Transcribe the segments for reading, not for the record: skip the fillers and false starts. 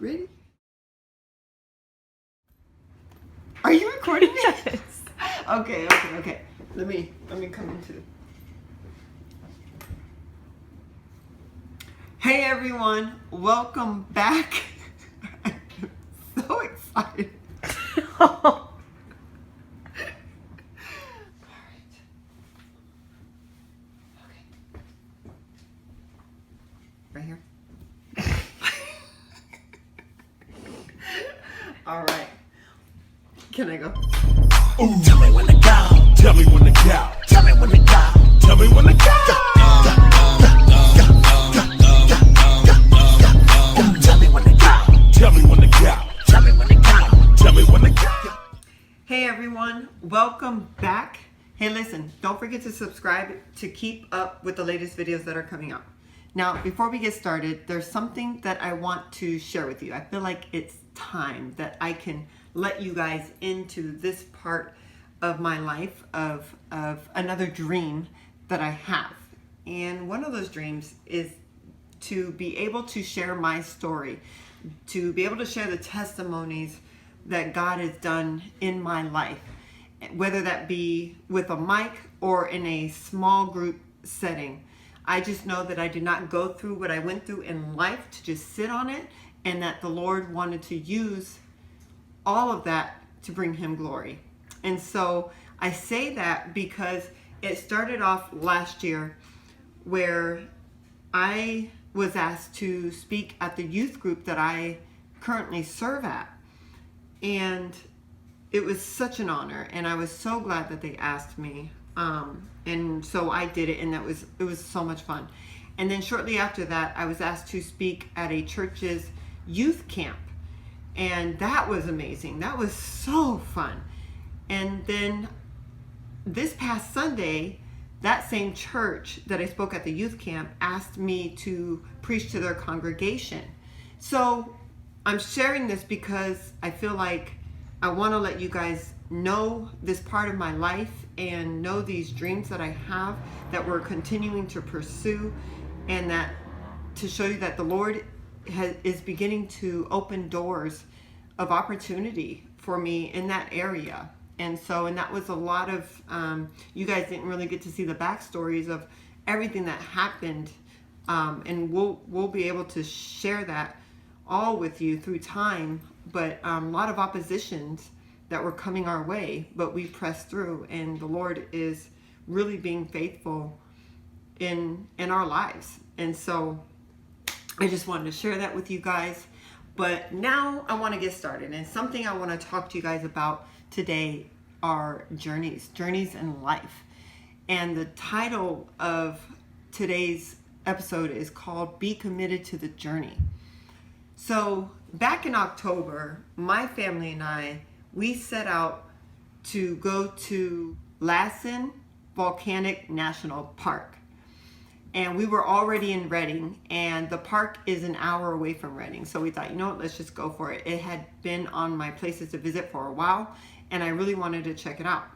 Ready? Are you recording me? Yes. Okay. Let me come into. Hey everyone, welcome back. I'm so excited. Alright. Okay. Right here. Alright. Can I go? Ooh. Tell me when to go. Tell me when to go. Tell me when to go. Tell me when to go. Tell me when to go. Tell me when to go. Tell me when to go. Tell me when to go. Hey everyone, welcome back. Hey listen, don't forget to subscribe to keep up with the latest videos that are coming out. Now, before we get started, there's something that I want to share with you. I feel like it's time that I can let you guys into this part of my life of another dream that I have. And one of those dreams is to be able to share my story, to be able to share the testimonies that God has done in my life, whether that be with a mic or in a small group setting. I just know that I did not go through what I went through in life to just sit on it, and that the Lord wanted to use all of that to bring him glory. And so I say that because it started off last year where I was asked to speak at the youth group that I currently serve at. And it was such an honor, and I was so glad that they asked me. And so I did it, and it was so much fun. And then shortly after that, I was asked to speak at a church's youth camp. And that was amazing. That was so fun. And then this past Sunday, that same church that I spoke at the youth camp asked me to preach to their congregation. So I'm sharing this because I feel like I want to let you guys know this part of my life and know these dreams that I have that we're continuing to pursue, and that to show you that the Lord is beginning to open doors of opportunity for me in that area. And that was a lot of, you guys didn't really get to see the backstories of everything that happened. And we'll be able to share that all with you through time. But a lot of oppositions that were coming our way, but we pressed through, and the Lord is really being faithful in our lives. And so I just wanted to share that with you guys. But now I want to get started, and something I want to talk to you guys about today are journeys in life. And the title of today's episode is called Be Committed to the Journey. So back in October, my family and we set out to go to Lassen Volcanic National Park. And we were already in Redding, and the park is an hour away from Redding. So we thought, you know what, let's just go for it. It had been on my places to visit for a while, and I really wanted to check it out.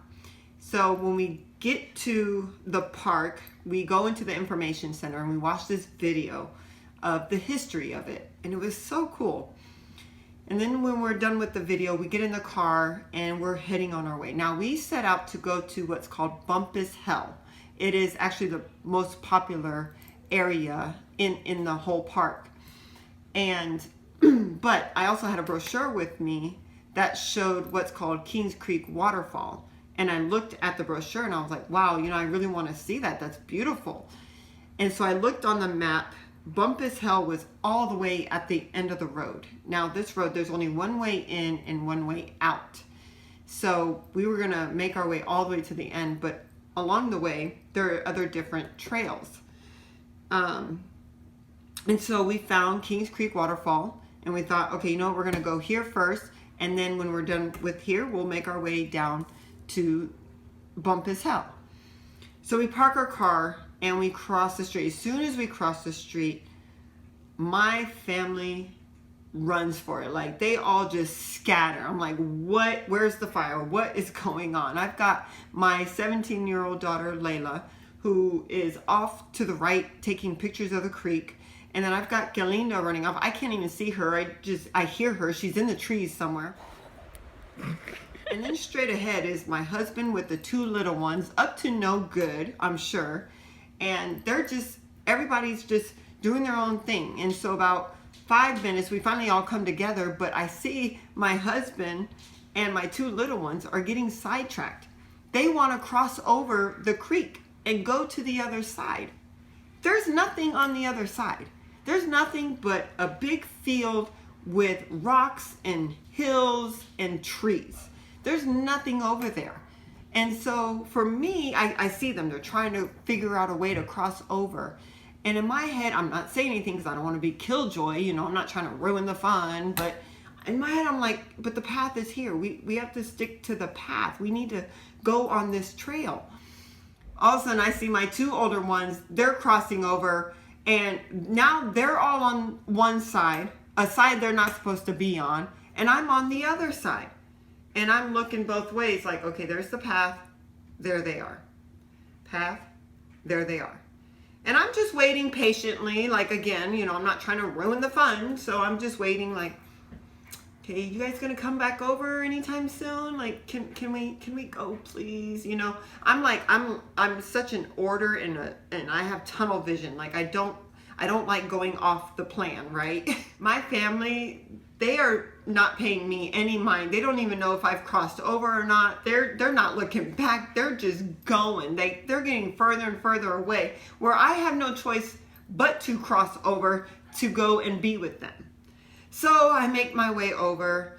So when we get to the park, we go into the information center and we watch this video of the history of it. And it was so cool. And then when we're done with the video, we get in the car and we're heading on our way. Now we set out to go to what's called Bumpus Hill. It is actually the most popular area in the whole park. And but I also had a brochure with me that showed what's called Kings Creek Waterfall. And I looked at the brochure and I was like, wow, I really want to see that. That's beautiful. And so I looked on the map. Bumpus Hill was all the way at the end of the road. Now this road, there's only one way in and one way out. So we were gonna make our way all the way to the end, but along the way, there are other different trails. And so we found Kings Creek Waterfall, and we thought, okay, we're gonna go here first, and then when we're done with here, we'll make our way down to Bumpus Hill. So we park our car and we cross the street. As soon as we cross the street, my family runs for it. Like, they all just scatter. I'm like, what? Where's the fire? What is going on? I've got my 17-year-old daughter, Layla, who is off to the right taking pictures of the creek. And then I've got Galinda running off. I can't even see her. I hear her. She's in the trees somewhere. And then straight ahead is my husband with the two little ones, up to no good, I'm sure. And everybody's just doing their own thing. And so about 5 minutes, we finally all come together, but I see my husband and my two little ones are getting sidetracked. They want to cross over the creek and go to the other side. There's nothing on the other side. There's nothing but a big field with rocks and hills and trees. There's nothing over there. And so for me, I see them. They're trying to figure out a way to cross over. And in my head, I'm not saying anything because I don't want to be killjoy. You know, I'm not trying to ruin the fun. But in my head, I'm like, but the path is here. We have to stick to the path. We need to go on this trail. All of a sudden, I see my two older ones. They're crossing over. And now they're all on one side, a side they're not supposed to be on. And I'm on the other side. And I'm looking both ways like, okay, there's the path. There they are. Path. There they are. And I'm just waiting patiently. Like, again, you know, I'm not trying to ruin the fun. So I'm just waiting like, okay, you guys gonna come back over anytime soon? Like, can we go, please? You know, I'm like, I'm such an order and I have tunnel vision. Like, I don't like going off the plan, right? My family, they are not paying me any mind. They don't even know if I've crossed over or not. They're not looking back. They're just going. They're getting further and further away, where I have no choice but to cross over to go and be with them. So I make my way over,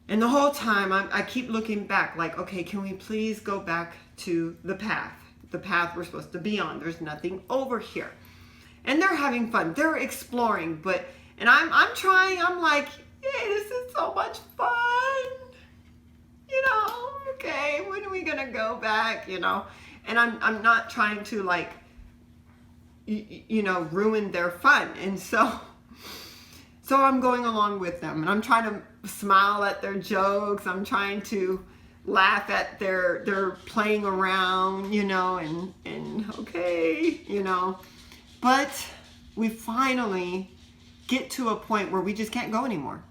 and the whole time I keep looking back like, okay, can we please go back to the path we're supposed to be on? There's nothing over here. And they're having fun. They're exploring, and I'm trying. I'm like, yay, this is so much fun. You know, okay, when are we gonna go back? You know, and I'm not trying to like, you know, ruin their fun. And so I'm going along with them, and I'm trying to smile at their jokes. I'm trying to laugh at their playing around, you know, and okay, you know. But we finally get to a point where we just can't go anymore.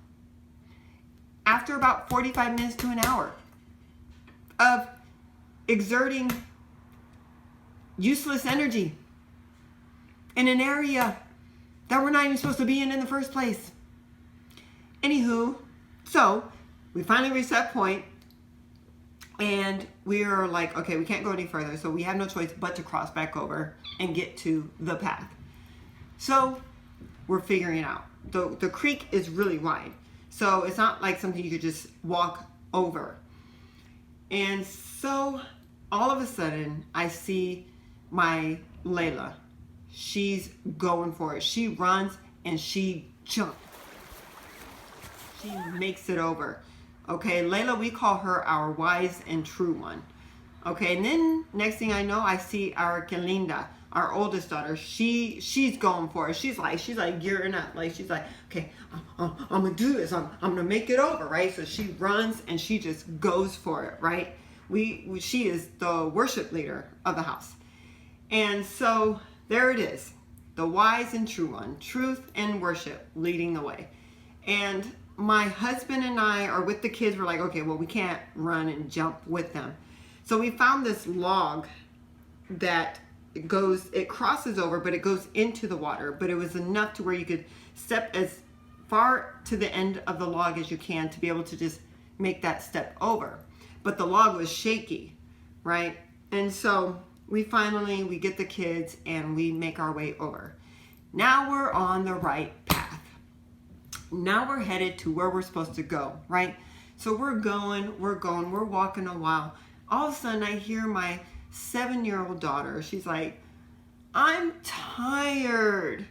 After about 45 minutes to an hour of exerting useless energy in an area that we're not even supposed to be in the first place. Anywho, so we finally reached that point, and we are like, okay, we can't go any further, so we have no choice but to cross back over and get to the path. So we're figuring it out. The creek is really wide, so it's not like something you could just walk over. And so all of a sudden, I see my Layla. She's going for it. She runs and she jumps. She makes it over. Okay, Layla, we call her our wise and true one. Okay, and then next thing I know, I see our Galinda, our oldest daughter. She's going for it. She's like gearing up. Like, she's like, okay, I'm gonna do this. I'm gonna make it over, right? So she runs and she just goes for it, right? She is the worship leader of the house. And so there it is, the wise and true one, truth and worship leading the way. And my husband and I are with the kids. We're like, okay, well, we can't run and jump with them. So we found this log that it crosses over, but it goes into the water. But it was enough to where you could step as far to the end of the log as you can to be able to just make that step over. But the log was shaky, right? And so we get the kids and we make our way over. Now we're on the right path. Now we're headed to where we're supposed to go, right? So we're walking a while. All of a sudden I hear my 7-year-old daughter. She's like, I'm tired.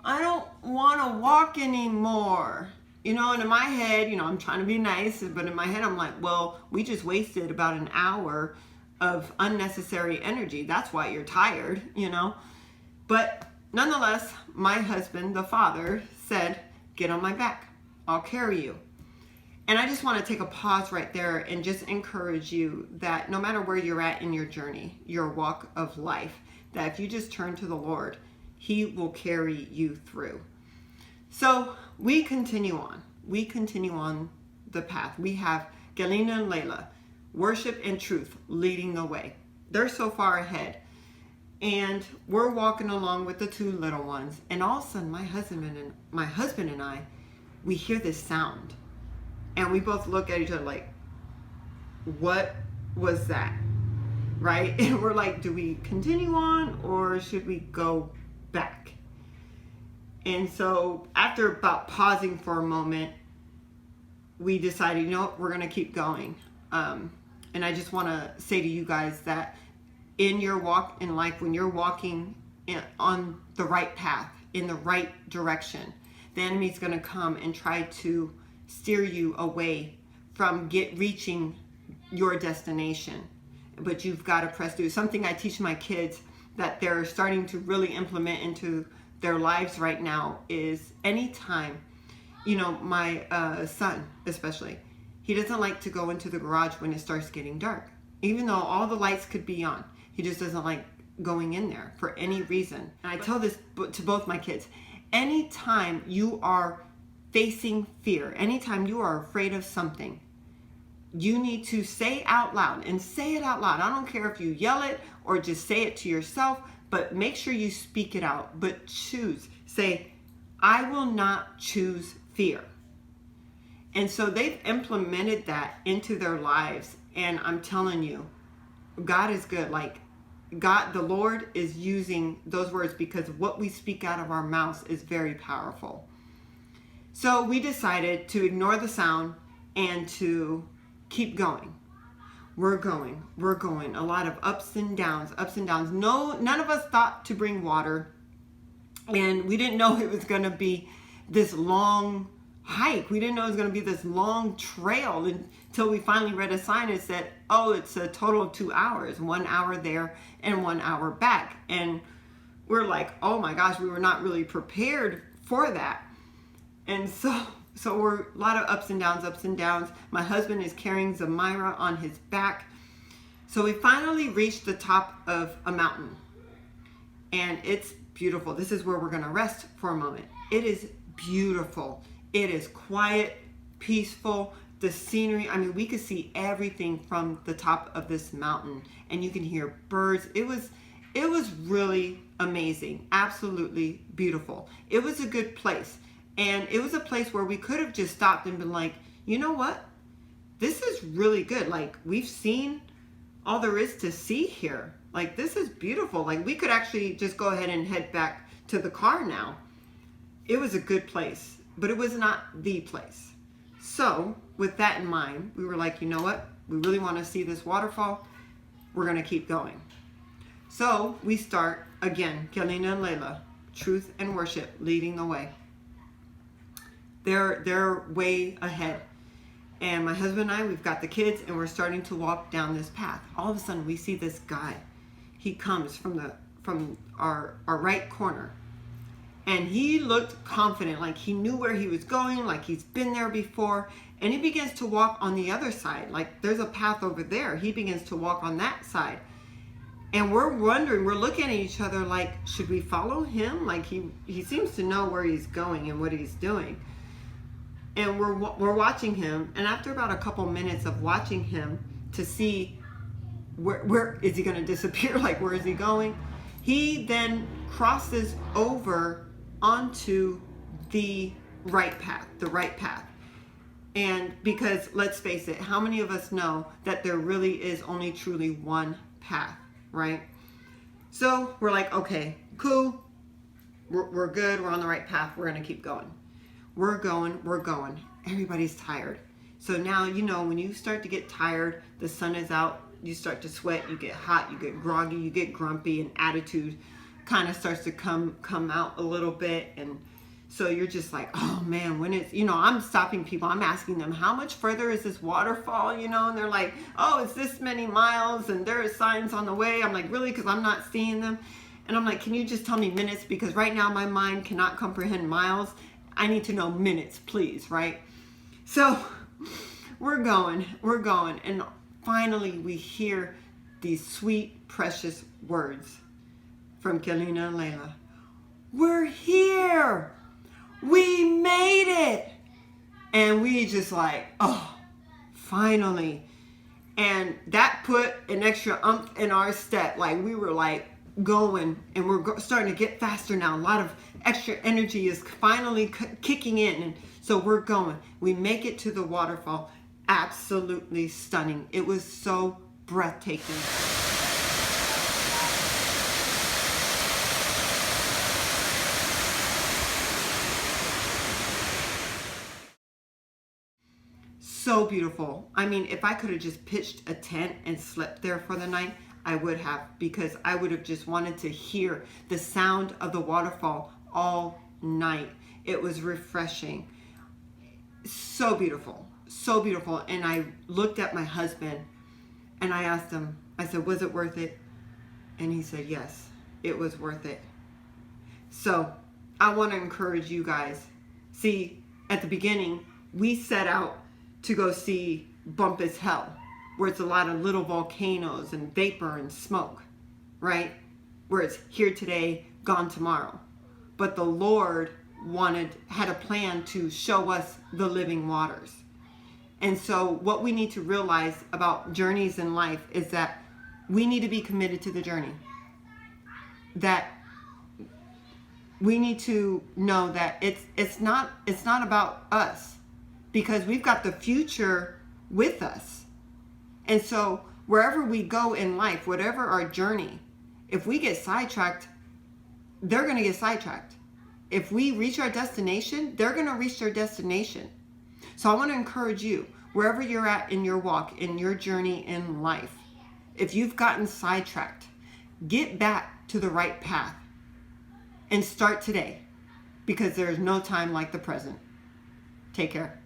I don't want to walk anymore. You know, and in my head, you know, I'm trying to be nice, but in my head I'm like, well, we just wasted about an hour of unnecessary energy. That's why you're tired, you know. But nonetheless, my husband, the father, said, get on my back. I'll carry you. And I just want to take a pause right there and just encourage you that no matter where you're at in your journey, your walk of life, that if you just turn to the Lord, He will carry you through. So we continue on. We continue on the path. We have Galina and Layla, worship and truth, leading the way. They're so far ahead. And we're walking along with the two little ones. And all of a sudden, my husband and I, we hear this sound. And we both look at each other like, what was that? Right? And we're like, do we continue on or should we go back? And so after about pausing for a moment, we decided, you know what, we're going to keep going. And I just want to say to you guys that in your walk in life, when you're walking on the right path, in the right direction, the enemy's going to come and try to steer you away from reaching your destination. But you've got to press through. Something I teach my kids that they're starting to really implement into their lives right now is anytime, you know, my son especially, he doesn't like to go into the garage when it starts getting dark. Even though all the lights could be on, he just doesn't like going in there for any reason. And I tell this to both my kids, anytime you are facing fear, anytime you are afraid of something, you need to say out loud, and say it out loud. I don't care if you yell it or just say it to yourself, but make sure you speak it out. But choose. Say, I will not choose fear. And so they've implemented that into their lives. And I'm telling you, God is good. Like, God, the Lord is using those words because what we speak out of our mouths is very powerful. So we decided to ignore the sound and to keep going. We're going. A lot of ups and downs. No, none of us thought to bring water. And we didn't know it was going to be this long hike. We didn't know it was going to be this long trail until we finally read a sign that said, oh, it's a total of 2 hours, 1 hour there and 1 hour back. And we're like, oh my gosh, we were not really prepared for that. And so we're a lot of ups and downs. My husband is carrying Zamira on his back. So we finally reached the top of a mountain. And it's beautiful. This is where we're going to rest for a moment. It is beautiful. It is quiet, peaceful. The scenery, I mean, we could see everything from the top of this mountain. And you can hear birds. It was really amazing. Absolutely beautiful. It was a good place. And it was a place where we could have just stopped and been like, you know what? This is really good. Like, we've seen all there is to see here. Like, this is beautiful. Like, we could actually just go ahead and head back to the car now. It was a good place, but it was not the place. So with that in mind, we were like, you know what? We really want to see this waterfall. We're going to keep going. So we start again, Galina and Layla, truth and worship, leading the way. They're way ahead. And my husband and I, we've got the kids and we're starting to walk down this path. All of a sudden we see this guy. He comes from our right corner. And he looked confident, like he knew where he was going, like he's been there before. And he begins to walk on the other side. Like, there's a path over there. He begins to walk on that side. And we're wondering, we're looking at each other like, should we follow him? Like, he seems to know where he's going and what he's doing. And we're watching him, and after about a couple minutes of watching him to see where is he going to disappear, like where is he going, he then crosses over onto the right path. And because, let's face it, how many of us know that there really is only truly one path, right? So we're like, okay, cool, we're good, we're on the right path, we're going to keep going. We're going. Everybody's tired. So now, you know, when you start to get tired, the sun is out, you start to sweat, you get hot, you get groggy, you get grumpy, and attitude kind of starts to come out a little bit. And so you're just like, oh man, when it's, you know, I'm stopping people, I'm asking them, how much further is this waterfall, you know, and they're like, oh, it's this many miles, and there are signs on the way. I'm like, really? Because I'm not seeing them. And I'm like, can you just tell me minutes? Because right now my mind cannot comprehend miles. I need to know minutes, please, right? So we're going. And finally we hear these sweet, precious words from Galina and Layla. we're here. We made it. And we just like, oh, finally. And that put an extra umph in our step. Like we were like going, and we're starting to get faster now. A lot of extra energy is finally kicking in. And so we're going. We make it to the waterfall. Absolutely stunning. It was so breathtaking. So beautiful. I mean, if I could have just pitched a tent and slept there for the night, I would have, because I would have just wanted to hear the sound of the waterfall all night. It was refreshing. So beautiful. So beautiful. And I looked at my husband and I asked him, I said, was it worth it? And he said, yes, it was worth it. So I want to encourage you guys. See, at the beginning, we set out to go see Bumpus Hell, where it's a lot of little volcanoes and vapor and smoke, right? Where it's here today, gone tomorrow. But the Lord had a plan to show us the living waters. And so what we need to realize about journeys in life is that we need to be committed to the journey. That we need to know that it's not about us, because we've got the future with us. And so wherever we go in life, whatever our journey, if we get sidetracked, they're going to get sidetracked. If we reach our destination, they're going to reach their destination. So I want to encourage you, wherever you're at in your walk, in your journey in life, if you've gotten sidetracked, get back to the right path and start today, because there is no time like the present. Take care.